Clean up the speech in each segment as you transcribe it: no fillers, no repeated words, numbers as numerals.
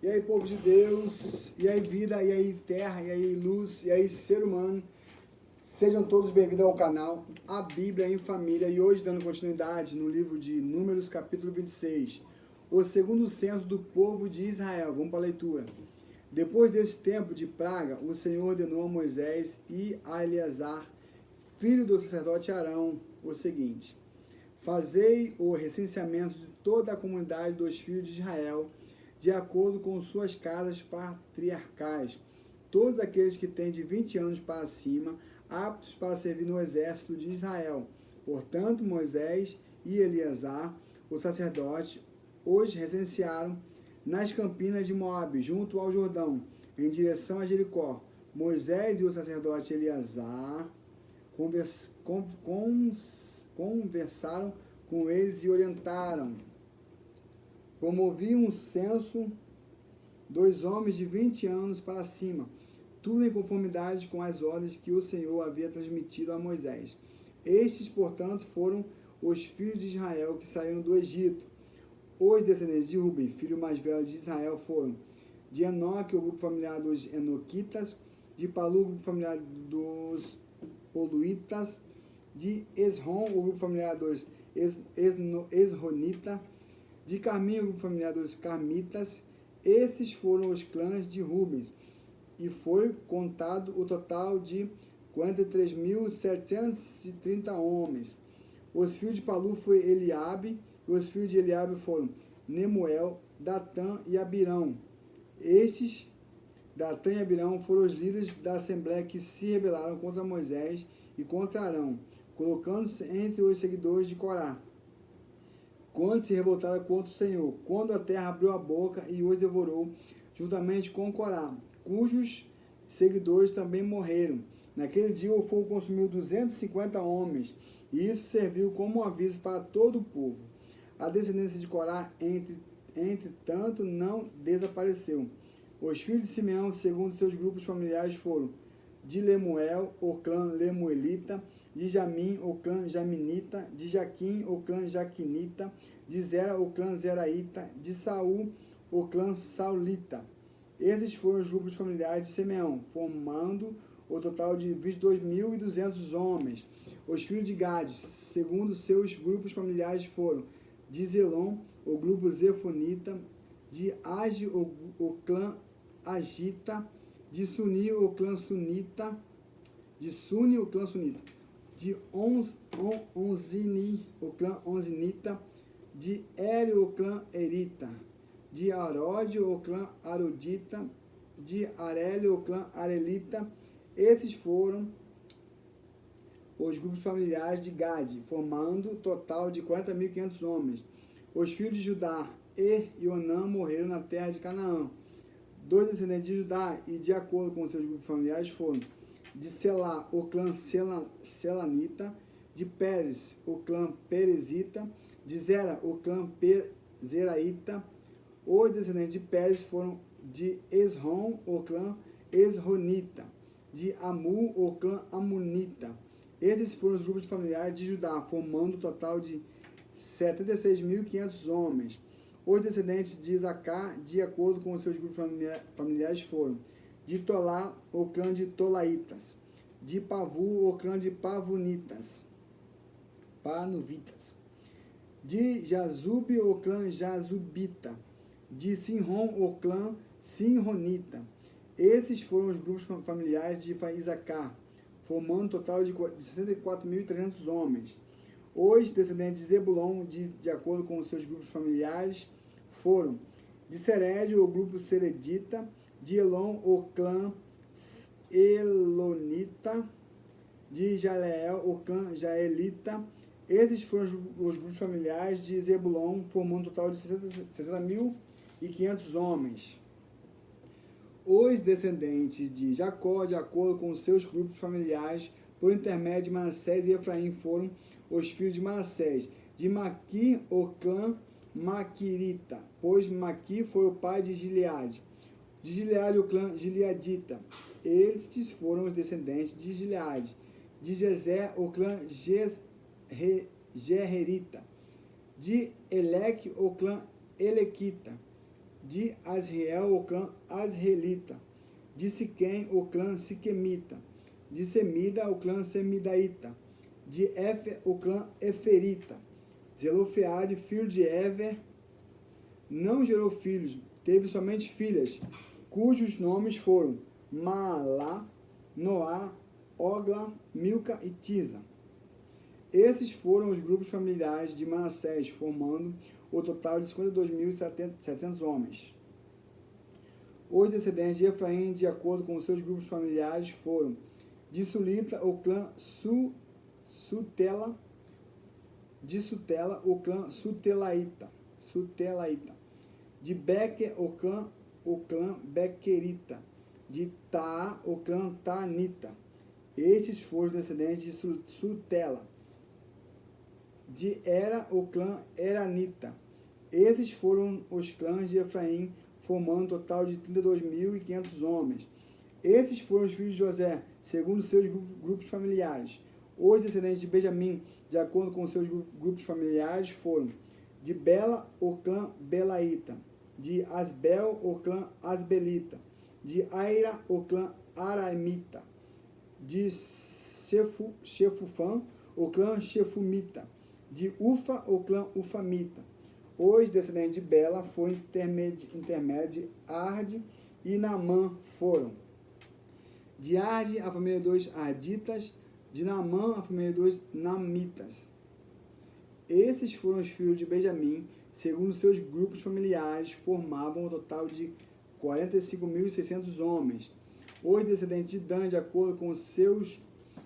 E aí, povo de Deus, e aí, vida, e aí, terra, e aí, luz, e aí, ser humano. Sejam todos bem-vindos ao canal A Bíblia em Família. E hoje, dando continuidade no livro de Números, capítulo 26, o segundo censo do povo de Israel. Vamos para a leitura. Depois desse tempo de praga, o Senhor ordenou a Moisés e a Eleazar, filho do sacerdote Arão, o seguinte: fazei o recenseamento de toda a comunidade dos filhos de Israel, de acordo com suas casas patriarcais, todos aqueles que têm de 20 anos para cima, aptos para servir no exército de Israel. Portanto, Moisés e Eleazar, o sacerdote, os recensearam nas campinas de Moabe, junto ao Jordão, em direção a Jericó. Moisés e o sacerdote Eleazar conversaram com eles e orientaram. Promoviam um censo dos homens de 20 anos para cima, tudo em conformidade com as ordens que o Senhor havia transmitido a Moisés. Estes, portanto, foram os filhos de Israel que saíram do Egito. Os descendentes de Ruben, filho mais velho de Israel, foram de Enoque, o grupo familiar dos Enoquitas, de Palu, o grupo familiar dos Poluítas, de Esrom, o grupo familiar dos Esronitas, de Carmi, o grupo familiar dos Carmitas. Estes foram os clãs de Rubens, e foi contado o total de 43.730 homens. Os filhos de Palu foi Eliabe, e os filhos de Eliabe foram Nemuel, Datã e Abirão. Estes, Datã e Abirão, foram os líderes da assembleia que se rebelaram contra Moisés e contra Arão, colocando-se entre os seguidores de Corá, quando se revoltaram contra o Senhor, quando a terra abriu a boca e os devorou, juntamente com Corá, cujos seguidores também morreram. Naquele dia o fogo consumiu 250 homens, e isso serviu como um aviso para todo o povo. A descendência de Corá, entretanto, não desapareceu. Os filhos de Simeão, segundo seus grupos familiares, foram de Lemuel, o clã Lemuelita, de Jamim, o clã Jaminita, de Jaquim, o clã Jaquinita, de Zera, o clã Zeraíta, de Saul, o clã Saulita. Esses foram os grupos familiares de Simeão, formando o total de 22.200 homens. Os filhos de Gade, segundo seus grupos familiares, foram de Zelom, o grupo Zefonita, de Age, o clã Agita, de Suni, o clã Sunita, de Suni, o clã Sunita, de Onzini, o clã Onzinita, de Eri, o clã Erita, de Arode, o clã Arodita, de Areli, o clã Arelita. Esses foram os grupos familiares de Gade, formando um total de 40.500 homens. Os filhos de Judá e Ionã morreram na terra de Canaã. Dois descendentes de Judá, e de acordo com seus grupos familiares, foram de Selá, o clã Selanita, de Pérez, o clã Perezita, de Zera, o clã Zeraíta. Os descendentes de Pérez foram de Esrom, o clã Esronita, de Amu, o clã Amunita. Esses foram os grupos familiares de Judá, formando um total de 76.500 homens. Os descendentes de Isacar, de acordo com seus grupos familiares, foram de Tolá, o clã de Tolaitas, de Pavu, o clã de Panuvitas, de Jazube, o clã Jazubita, de Sinrom, o clã Sinronita. Esses foram os grupos familiares de Isacar, formando um total de 64.300 homens. Os descendentes de Zebulon, de acordo com seus grupos familiares, foram de Sered, o grupo Seredita, de Elon, o clã Elonita, de Jaleel, o clã Jaelita. Esses foram os grupos familiares de Zebulon, formando um total de 60.500 homens. Os descendentes de Jacó, de acordo com seus grupos familiares, por intermédio de Manassés e Efraim, foram os filhos de Manassés, de Maqui, o clã Maquirita, pois Maqui foi o pai de Gileade. De Gileade, o clã Gileadita. Estes foram os descendentes de Gileade. De Jezer, o clã Jererita. De Eleque, o clã Elequita. De Asriel, o clã Asrielita. De Siquém, o clã Siquemita. De Semida, o clã Semidaíta. De Éfer, o clã Eferita. Zelofeade, filho de Éver, não gerou filhos, teve somente filhas, cujos nomes foram Maalá, Noá, Ogla, Milca e Tisa. Esses foram os grupos familiares de Manassés, formando o total de 52.700 homens. Os descendentes de Efraim, de acordo com seus grupos familiares, foram de Sulita, o clã Sutela, de Sutela, o clã Sutelaíta. De Bequer, o clã Bequerita. De Taá, o clã Taanita. Estes foram os descendentes de Sutela. De Era, o clã Eranita. Esses foram os clãs de Efraim, formando um total de 32.500 homens. Esses foram os filhos de José, segundo seus grupos familiares. Os descendentes de Benjamim, de acordo com seus grupos familiares, foram de Bela, o clã Belaíta. De Asbel, o clã Asbelita. De Aira, o clã Araimita. De Chefufã, o clã Chefumita. De Ufa, o clã Ufamita. Os descendentes de Bela foram intermédio de Arde e Naamã foram. De Arde, a família dos Arditas. De Naamã, a família dos Namitas. Esses foram os filhos de Benjamim, segundo seus grupos familiares, formavam um total de 45.600 homens. Os descendentes de Dan, de acordo com seus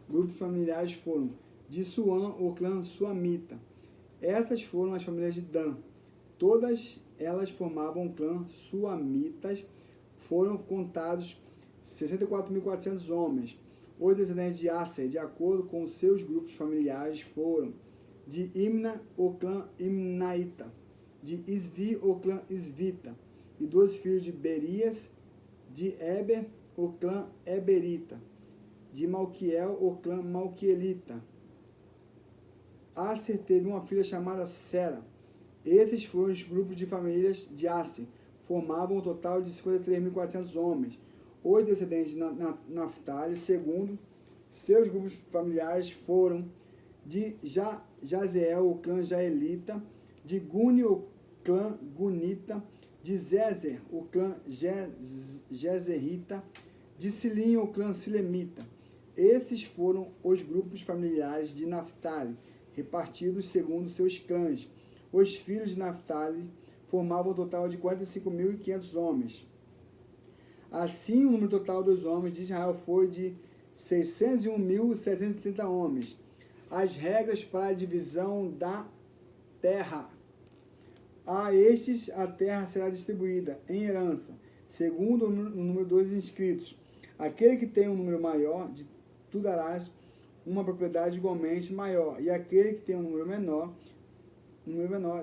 grupos familiares, foram de Suã, o clã Suamita. Essas foram as famílias de Dan. Todas elas formavam o clã Suamitas. Foram contados 64.400 homens. Os descendentes de Aser, de acordo com seus grupos familiares, foram de Imna, o clã Imnaíta. De Isvi, o clã Isvita. E dos filhos de Berias, de Eber, o clã Eberita. De Malquiel, o clã Malquielita. Aser teve uma filha chamada Sera. Esses foram os grupos de famílias de Aser. Formavam um total de 53.400 homens. Os descendentes de Naftali, segundo seus grupos familiares, foram de Jazeel, o clã Jaelita. De Guni, o clã Gunita. De Zezer, o clã Jezerita. De Silim, o clã Silemita. Esses foram os grupos familiares de Naftali, repartidos segundo seus clãs. Os filhos de Naftali formavam um total de 45.500 homens. Assim, o número total dos homens de Israel foi de 601.730 homens. As regras para a divisão da terra. A estes a terra será distribuída em herança, segundo o número dos inscritos. Aquele que tem um número maior, tu darás uma propriedade igualmente maior, e aquele que tem um número menor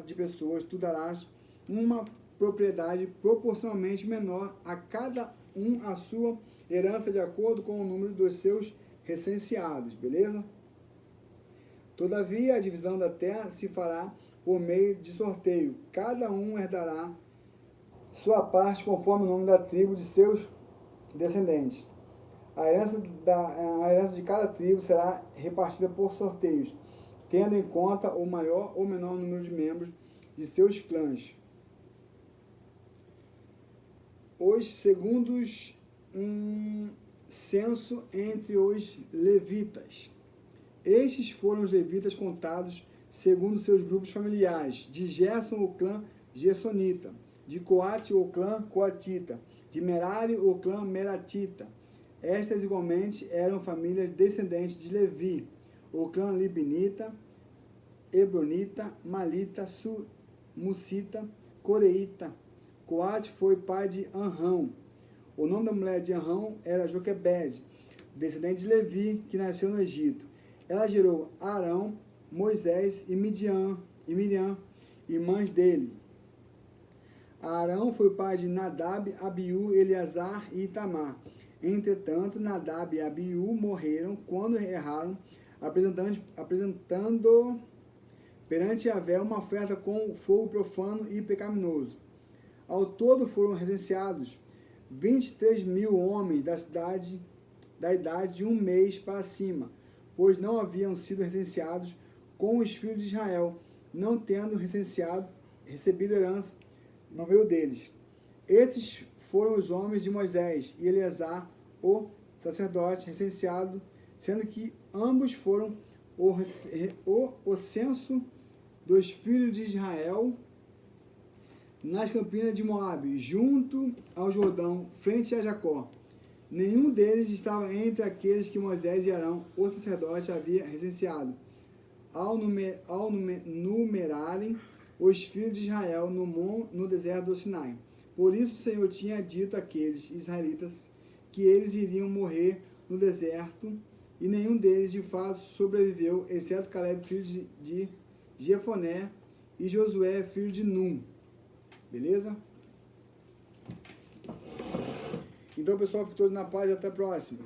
de pessoas, tu darás uma propriedade proporcionalmente menor a cada um a sua herança de acordo com o número dos seus recenseados, beleza? Todavia, a divisão da terra se fará por meio de sorteio. Cada um herdará sua parte conforme o nome da tribo de seus descendentes. A herança de cada tribo será repartida por sorteios, tendo em conta o maior ou menor número de membros de seus clãs. Os segundos censo entre os levitas. Estes foram os levitas contados segundo seus grupos familiares. De Gerson, o clã Gersonita. De Coate, o clã Coatita. De Merari, o clã Meratita. Estas igualmente eram famílias descendentes de Levi. O clã Libnita, Hebronita, Malita, Musita, Coreita. Coate foi pai de Anrão. O nome da mulher de Anrão era Joquebede, descendente de Levi, que nasceu no Egito. Ela gerou Arão, Moisés e Miriam, irmãs dele. Arão foi pai de Nadab, Abiú, Eleazar e Itamar. Entretanto, Nadab e Abiú morreram quando erraram, apresentando perante Yahvé uma oferta com fogo profano e pecaminoso. Ao todo foram recenseados 23.000 homens da idade de 1 mês para cima, pois não haviam sido recenseados com os filhos de Israel, não tendo recebido herança no meio deles. Esses foram os homens de Moisés e Eleazar, o sacerdote, recenseado, sendo que ambos foram o censo dos filhos de Israel nas campinas de Moabe, junto ao Jordão, frente a Jacó. Nenhum deles estava entre aqueles que Moisés e Arão, o sacerdote, havia recenseado, ao numerarem os filhos de Israel no deserto do Sinai. Por isso o Senhor tinha dito àqueles israelitas que eles iriam morrer no deserto, e nenhum deles de fato sobreviveu, exceto Caleb, filho de Jefoné, e Josué, filho de Num. Beleza? Então, pessoal, fique todos na paz e até a próxima.